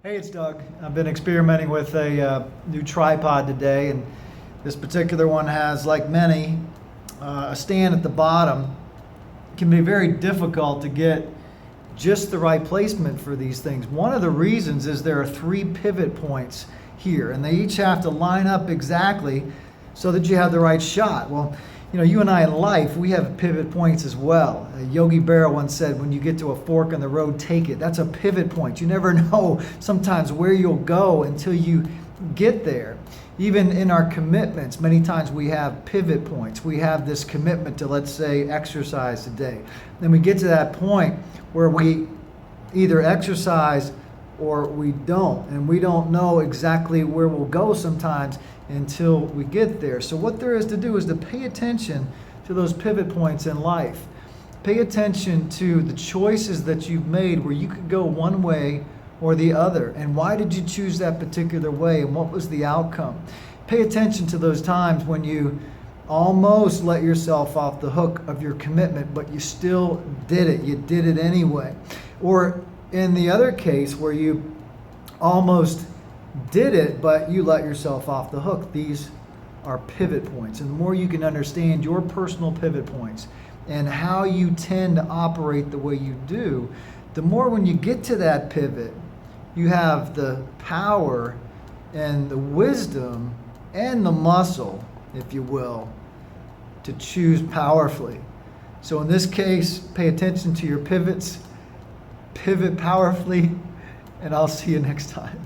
Hey, it's Doug. I've been experimenting with a new tripod today, and this particular one has, like many, a stand at the bottom. It can be very difficult to get just the right placement for these things. One of the reasons is there are 3 pivot points here, and they each have to line up exactly so that you have the right shot. Well, you and I in life, we have pivot points as well. Yogi Berra once said, when you get to a fork in the road, take it. That's a pivot point. You never know sometimes where you'll go until you get there. Even in our commitments, many times we have pivot points. We have this commitment to, let's say, exercise today. Then we get to that point where we either exercise or we don't. And we don't know exactly where we'll go sometimes until we get there. So what there is to do is to pay attention to those pivot points in life. Pay attention to the choices that you've made where you could go one way or the other. And why did you choose that particular way, and what was the outcome? Pay attention to those times when you almost let yourself off the hook of your commitment, but you still did it. You did it anyway. Or in the other case where you almost did it, but you let yourself off the hook. These are pivot points. And the more you can understand your personal pivot points and how you tend to operate the way you do, the more when you get to that pivot, you have the power and the wisdom and the muscle, if you will, to choose powerfully. So in this case, pay attention to your pivots, pivot powerfully, and I'll see you next time.